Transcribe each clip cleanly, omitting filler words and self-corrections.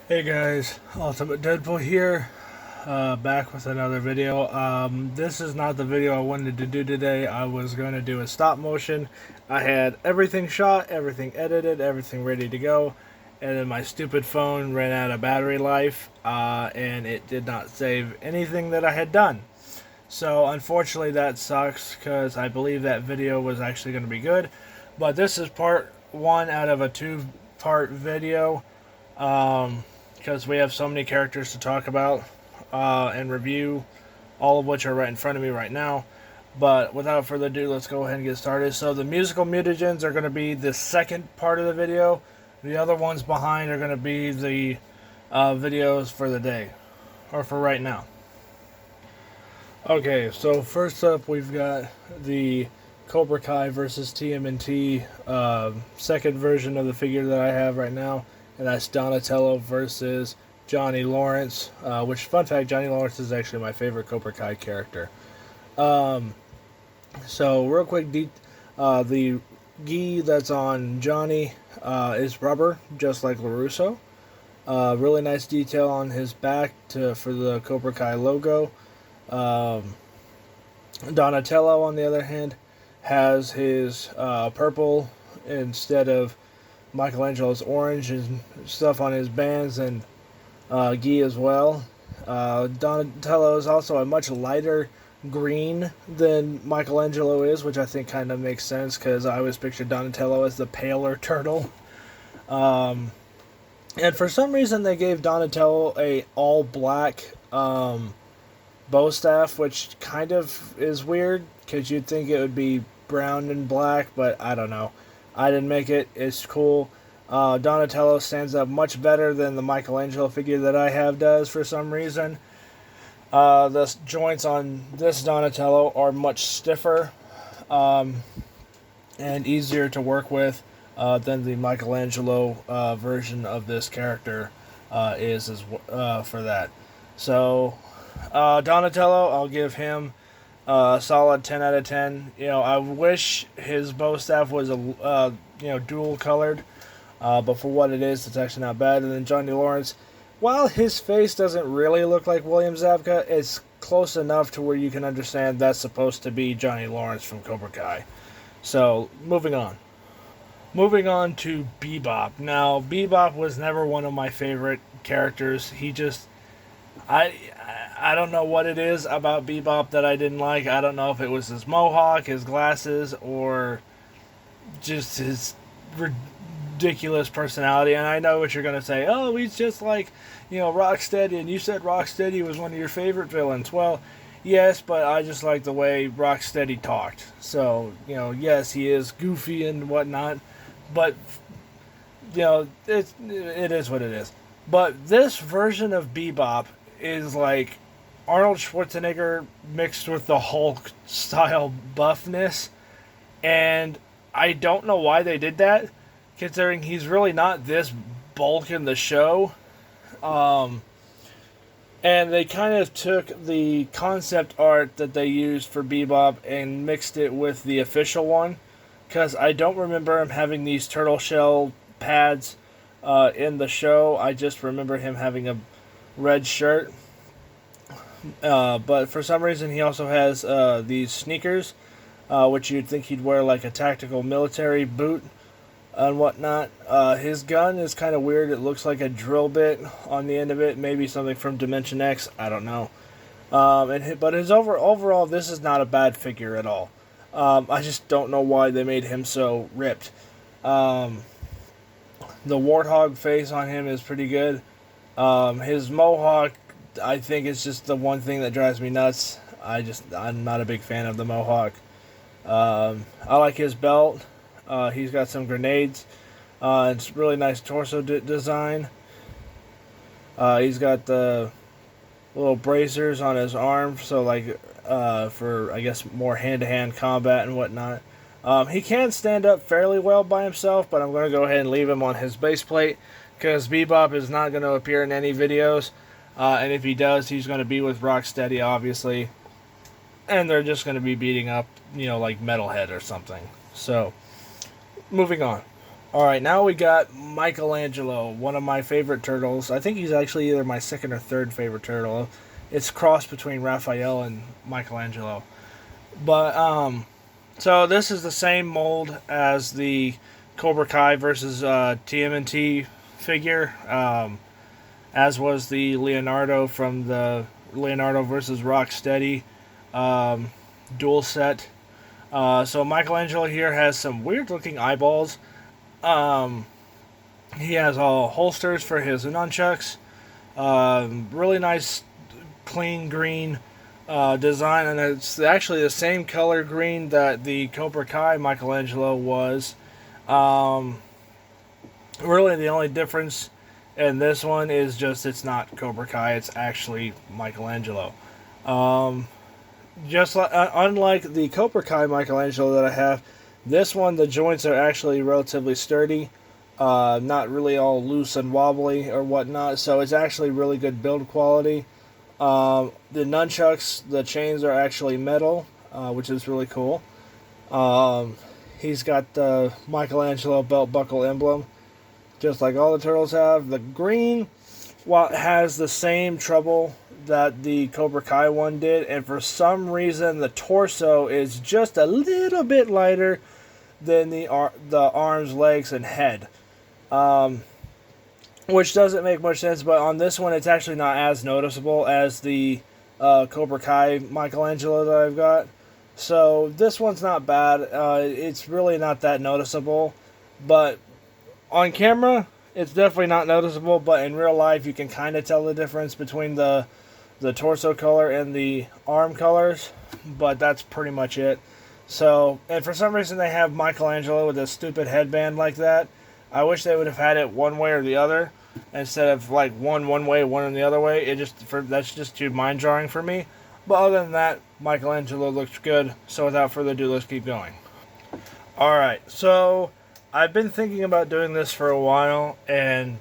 Hey guys, Ultimate Deadpool here, back with another video. This is not the video I wanted to do today. I was going to do a stop motion. I had everything shot, everything edited, everything ready to go, and then my stupid phone ran out of battery life, and it did not save anything that I had done. So unfortunately that sucks, because I believe that video was actually going to be good. But this is part one out of a two-part video. Because we have so many characters to talk about and review, all of which are right in front of me right now. But without further ado, let's go ahead and get started. So the musical mutagens are going to be the second part of the video. The other ones behind are going to be the videos for the day, or for right now. Okay, so first up we've got the Cobra Kai versus TMNT second version of the figure that I have right now, and that's Donatello versus Johnny Lawrence. Which, fun fact, Johnny Lawrence is actually my favorite Cobra Kai character. So real quick, the gi that's on Johnny is rubber, just like LaRusso. Really nice detail on his back for the Cobra Kai logo. Donatello, on the other hand, has his purple instead of Michelangelo's orange and stuff on his bands, and gi as well. Donatello is also a much lighter green than Michelangelo is, which I think kind of makes sense because I always pictured Donatello as the paler turtle. And for some reason they gave Donatello a all black bow staff, which kind of is weird because you'd think it would be brown and black, but I don't know. I didn't make it. It's cool. Donatello stands up much better than the Michelangelo figure that I have does for some reason. The joints on this Donatello are much stiffer and easier to work with than the Michelangelo version of this character is for that. So Donatello, I'll give him a solid 10 out of 10. You know, I wish his bow staff was dual colored, but for what it is, it's actually not bad. And then Johnny Lawrence, while his face doesn't really look like William Zabka, it's close enough to where you can understand that's supposed to be Johnny Lawrence from Cobra Kai. So moving on. Moving on to Bebop. Now, Bebop was never one of my favorite characters. I don't know what it is about Bebop that I didn't like. I don't know if it was his mohawk, his glasses, or just his ridiculous personality. And I know what you're going to say. Oh, he's just like, Rocksteady. And you said Rocksteady was one of your favorite villains. Well, yes, but I just like the way Rocksteady talked. So, yes, he is goofy and whatnot. But, it is what it is. But this version of Bebop is like Arnold Schwarzenegger mixed with the Hulk style buffness, and I don't know why they did that, considering he's really not this bulk in the show. And they kind of took the concept art that they used for Bebop and mixed it with the official one, because I don't remember him having these turtle shell pads in the show. I just remember him having a red shirt. But for some reason he also has these sneakers, which you'd think he'd wear like a tactical military boot and whatnot. His gun is kind of weird. It looks like a drill bit on the end of it. Maybe something from Dimension X. I don't know. But his overall, this is not a bad figure at all. I just don't know why they made him so ripped. The warthog face on him is pretty good. His mohawk, I think, is just the one thing that drives me nuts. I'm not a big fan of the mohawk. I like his belt. He's got some grenades. It's really nice torso design. He's got the little bracers on his arm, so like for, I guess, more hand-to-hand combat and whatnot. He can stand up fairly well by himself, but I'm going to go ahead and leave him on his base plate because Bebop is not going to appear in any videos. And if he does, he's going to be with Rocksteady, obviously. And they're just going to be beating up, like Metalhead or something. So, moving on. All right, now we got Michelangelo, one of my favorite turtles. I think he's actually either my second or third favorite turtle. It's crossed between Raphael and Michelangelo. But so this is the same mold as the Cobra Kai versus TMNT figure, as was the Leonardo from the Leonardo versus Rocksteady dual set. So Michelangelo here has some weird looking eyeballs. Um, he has all holsters for his nunchucks. Really nice, clean green design, and it's actually the same color green that the Cobra Kai Michelangelo was. Um, Really, the only difference in this one is just it's not Cobra Kai; it's actually Michelangelo. Um, unlike the Cobra Kai Michelangelo that I have, this one the joints are actually relatively sturdy, not really all loose and wobbly or whatnot. So it's actually really good build quality. The nunchucks, the chains are actually metal, which is really cool. Um, he's got the Michelangelo belt buckle emblem, just like all the turtles have. The green, while it has the same trouble that the Cobra Kai one did, and for some reason the torso is just a little bit lighter than the arms, legs, and head. Um, which doesn't make much sense, but on this one it's actually not as noticeable as the Cobra Kai Michelangelo that I've got. So this one's not bad. It's really not that noticeable, but on camera it's definitely not noticeable. But in real life, you can kind of tell the difference between the torso color and the arm colors. But that's pretty much it. So, and for some reason they have Michelangelo with a stupid headband like that. I wish they would have had it one way or the other instead of like one way, one the other way. That's just too mind jarring for me. But other than that, Michelangelo looks good. So without further ado, let's keep going. All right, so I've been thinking about doing this for a while, and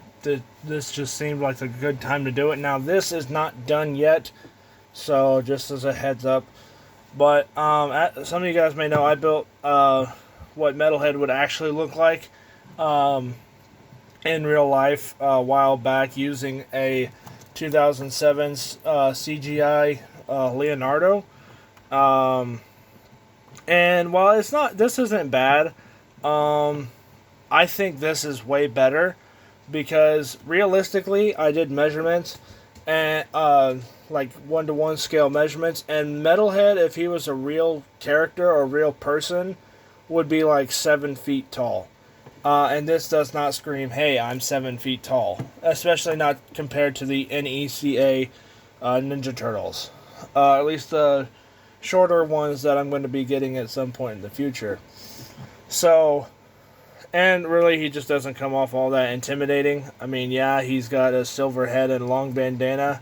this just seemed like a good time to do it. Now this is not done yet, so just as a heads up. But some of you guys may know I built what Metalhead would actually look like in real life a while back using a 2007 CGI Leonardo. And while this isn't bad. I think this is way better because realistically, I did measurements and like 1-to-1 scale measurements, and Metalhead, if he was a real character or real person, would be like 7 feet tall. And this does not scream, "Hey, I'm 7 feet tall," especially not compared to the NECA Ninja Turtles. At least the shorter ones that I'm going to be getting at some point in the future. So, and really, he just doesn't come off all that intimidating. I mean, yeah, he's got a silver head and long bandana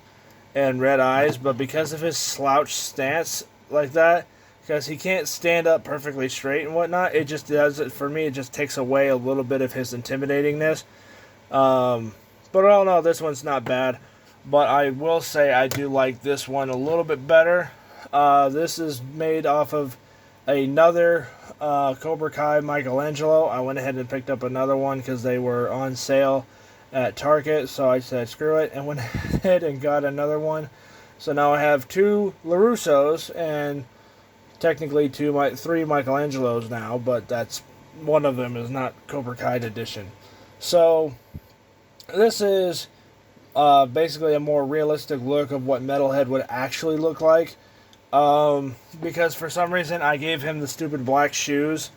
and red eyes, but because of his slouch stance like that, because he can't stand up perfectly straight and whatnot, it just does it for me. It just takes away a little bit of his intimidatingness. But all in all, this one's not bad. But I will say I do like this one a little bit better. This is made off of another Cobra Kai Michelangelo. I went ahead and picked up another one because they were on sale at Target, so I said screw it and went ahead and got another one. So now I have 2 LaRussos and technically 3 Michelangelos now, but that's one of them is not Cobra Kai edition. So this is basically a more realistic look of what Metalhead would actually look like. Because for some reason I gave him the stupid black shoes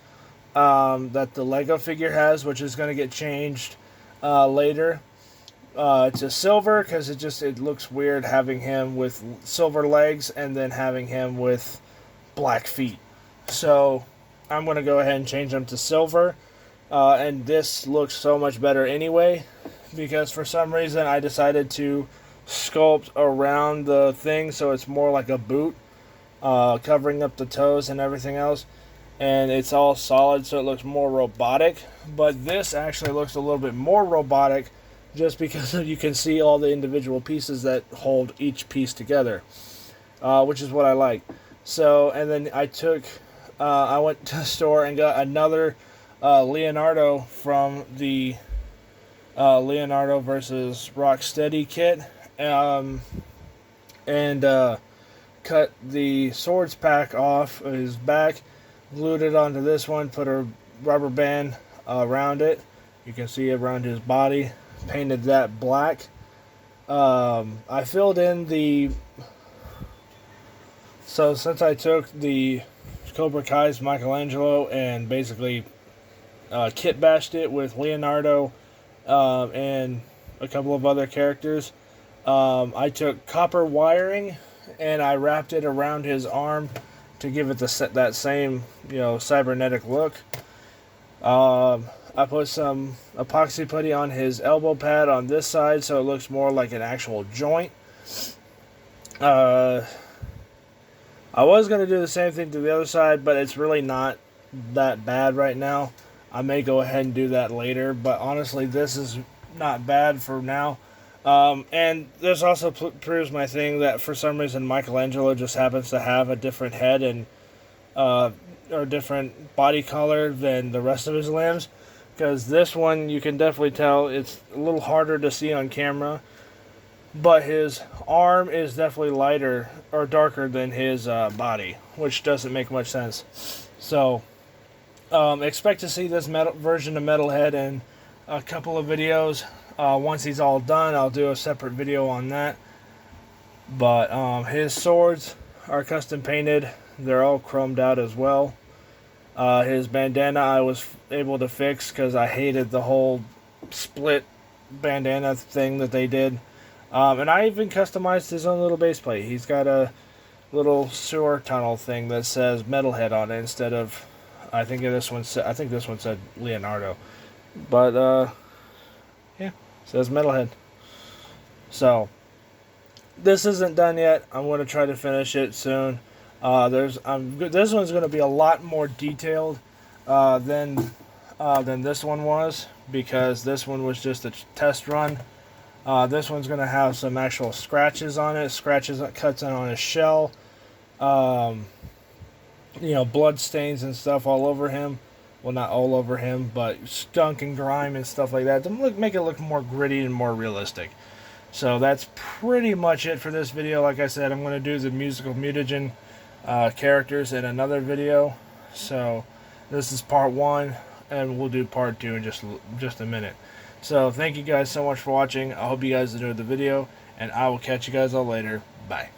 that the Lego figure has, which is going to get changed later to silver, because it looks weird having him with silver legs and then having him with black feet. So I'm going to go ahead and change them to silver, and this looks so much better anyway, because for some reason I decided to sculpt around the thing so it's more like a boot. Covering up the toes and everything else, and it's all solid, so it looks more robotic. But this actually looks a little bit more robotic just because you can see all the individual pieces that hold each piece together, which is what I like. So, and then I went to the store and got another Leonardo from the Leonardo versus Rocksteady kit, um, and cut the swords pack off of his back, glued it onto this one, put a rubber band around it. You can see around his body, painted that black. I filled in the. So since I took the Cobra Kai's Michelangelo and basically kit bashed it with Leonardo and a couple of other characters, I took copper wiring and I wrapped it around his arm to give it that same cybernetic look. I put some epoxy putty on his elbow pad on this side so it looks more like an actual joint. I was going to do the same thing to the other side, but it's really not that bad right now. I may go ahead and do that later, but honestly, this is not bad for now. And this also proves my thing that for some reason Michelangelo just happens to have a different head and or different body color than the rest of his limbs. Because this one, you can definitely tell it's a little harder to see on camera. But his arm is definitely lighter or darker than his body, which doesn't make much sense. So, expect to see this version of Metalhead in a couple of videos. Once he's all done, I'll do a separate video on that. But his swords are custom painted. They're all chromed out as well. His bandana I was able to fix because I hated the whole split bandana thing that they did. And I even customized his own little base plate. He's got a little sewer tunnel thing that says Metalhead on it instead of, I think this one said Leonardo. But yeah, it says Metalhead. So this isn't done yet. I'm going to try to finish it soon. This one's going to be a lot more detailed than this one was, because this one was just a test run. This one's going to have some actual scratches on it, cuts on his shell, blood stains and stuff all over him. Well, not all over him, but skunk and grime and stuff like that to make it look more gritty and more realistic. So that's pretty much it for this video. Like I said, I'm going to do the musical mutagen characters in another video. So this is part 1, and we'll do part 2 in just a minute. So thank you guys so much for watching. I hope you guys enjoyed the video, and I will catch you guys all later. Bye.